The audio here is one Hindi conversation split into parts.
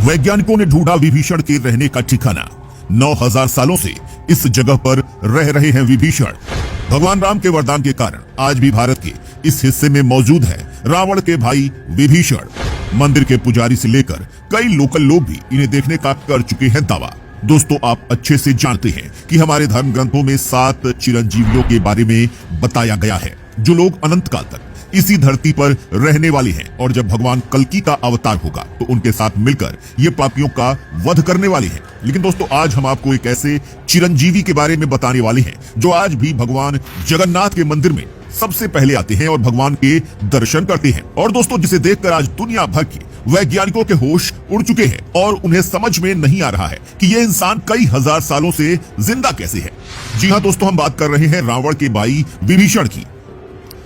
वैज्ञानिकों ने ढूंढा विभीषण के रहने का ठिकाना। 9000 सालों से इस जगह पर रह रहे हैं विभीषण। भगवान राम के वरदान के कारण आज भी भारत के इस हिस्से में मौजूद है रावण के भाई विभीषण। मंदिर के पुजारी से लेकर कई लोकल लोग भी इन्हें देखने का कर चुके हैं दावा। दोस्तों, आप अच्छे से जानते हैं कि हमारे धर्म ग्रंथों में 7 चिरंजीवियों के बारे में बताया गया है, जो लोग अनंत काल तक इसी धरती पर रहने वाले हैं, और जब भगवान कल्कि का अवतार होगा तो उनके साथ मिलकर ये पापियों का वध करने वाले हैं। लेकिन दोस्तों, आज हम आपको एक ऐसे चिरंजीवी के बारे में बताने वाले हैं जो आज भी भगवान जगन्नाथ के मंदिर में सबसे पहले आते हैं और भगवान के दर्शन करते हैं। और दोस्तों, जिसे देखकर आज दुनिया भर के वैज्ञानिकों के होश उड़ चुके हैं और उन्हें समझ में नहीं आ रहा है कि ये इंसान कई हजार सालों से जिंदा कैसे है। जी हाँ दोस्तों, हम बात कर रहे हैं रावण के भाई विभीषण की।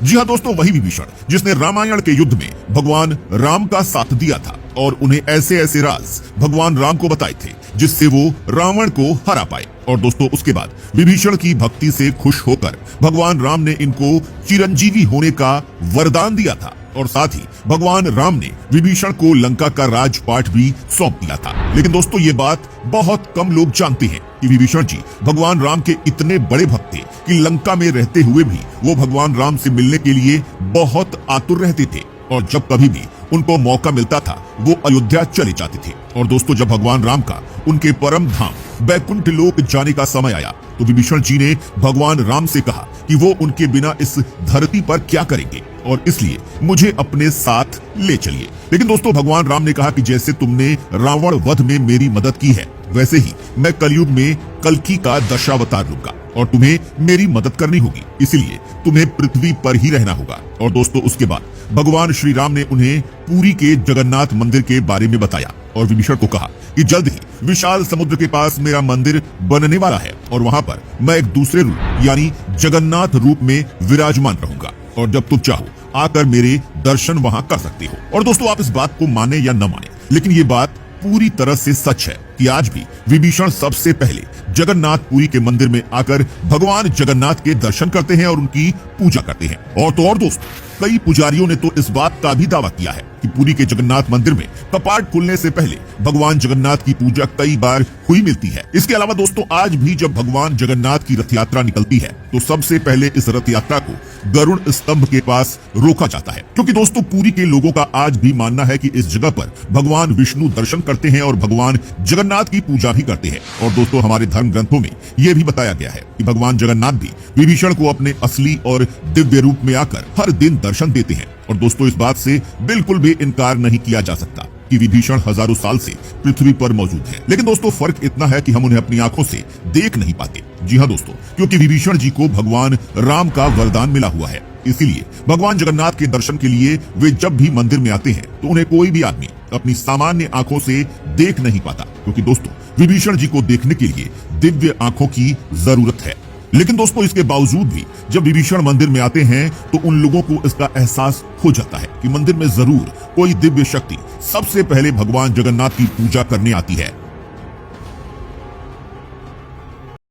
जी हाँ दोस्तों, वही विभीषण जिसने रामायण के युद्ध में भगवान राम का साथ दिया था और उन्हें ऐसे ऐसे राज भगवान राम को बताए थे जिससे वो रावण को हरा पाए। और दोस्तों, उसके बाद विभीषण की भक्ति से खुश होकर भगवान राम ने इनको चिरंजीवी होने का वरदान दिया था, और साथ ही भगवान राम ने विभीषण को लंका का राजपाट भी सौंप दिया था। लेकिन दोस्तों, ये बात बहुत कम लोग जानते हैं कि विभीषण जी भगवान राम के इतने बड़े भक्त थे कि लंका में रहते हुए भी वो भगवान राम से मिलने के लिए बहुत आतुर रहते थे, और जब कभी भी उनको मौका मिलता था वो अयोध्या चले जाते थे। और दोस्तों, जब भगवान राम का उनके परम धाम बैकुंठ लोक जाने का समय आया तो विभीषण जी ने भगवान राम से कहा कि वो उनके बिना इस धरती पर क्या करेंगे, और इसलिए मुझे अपने साथ ले चलिए। लेकिन दोस्तों, भगवान राम ने कहा कि जैसे तुमने रावण वध में मेरी मदद की है, वैसे ही मैं कलयुग में कल्कि का दशावतार लूंगा और तुम्हें मेरी मदद करनी होगी, इसलिए तुम्हें पृथ्वी पर ही रहना होगा। और दोस्तों, उसके बाद भगवान श्री राम ने उन्हें पुरी के जगन्नाथ मंदिर के बारे में बताया और विभीषण को कहा कि जल्द ही विशाल समुद्र के पास मेरा मंदिर बनने वाला है और वहां पर मैं एक दूसरे रूप यानी जगन्नाथ रूप में विराजमान रहूंगा, और जब तुम चाहो आकर मेरे दर्शन वहां कर सकते हो। और दोस्तों, आप इस बात को माने या न माने, लेकिन ये बात पूरी तरह से सच है कि आज भी विभीषण सबसे पहले जगन्नाथपुरी के मंदिर में आकर भगवान जगन्नाथ के दर्शन करते हैं और उनकी पूजा करते हैं। और तो और दोस्तों, कई पुजारियों ने तो इस बात का भी दावा किया है कि पुरी के जगन्नाथ मंदिर में कपाट खुलने से पहले भगवान जगन्नाथ की पूजा कई बार हुई मिलती है। इसके अलावा दोस्तों, आज भी जब भगवान जगन्नाथ की रथ यात्रा निकलती है तो सबसे पहले इस रथ यात्रा को गरुड़ स्तंभ के पास रोका जाता है, क्योंकि दोस्तों पुरी के लोगों का आज भी मानना है कि इस जगह पर भगवान विष्णु दर्शन करते हैं और भगवान जगन्नाथ की पूजा भी करते हैं। और दोस्तों, हमारे धर्म ग्रंथों में यह भी बताया गया है कि भगवान जगन्नाथ भी विभीषण को अपने असली और दिव्य रूप में आकर हर दिन दर्शन देते हैं। और दोस्तों, इस बात से बिल्कुल भी इनकार नहीं किया जा सकता कि विभीषण हजारों साल से पृथ्वी पर मौजूद है। लेकिन दोस्तों, फर्क इतना है कि हम उन्हें अपनी आंखों से देख नहीं पाते। जी हाँ दोस्तों, क्योंकि विभीषण जी को भगवान राम का वरदान मिला हुआ है, इसीलिए भगवान जगन्नाथ के दर्शन के लिए वे जब भी मंदिर में आते हैं तो उन्हें कोई भी आदमी अपनी सामान्य आंखों से देख नहीं पाता, क्योंकि दोस्तों विभीषण जी को देखने के लिए दिव्य आंखों की जरूरत है। लेकिन दोस्तों, इसके बावजूद भी जब विभीषण मंदिर में आते हैं तो उन लोगों को इसका एहसास हो जाता है कि मंदिर में जरूर कोई दिव्य शक्ति सबसे पहले भगवान जगन्नाथ की पूजा करने आती है।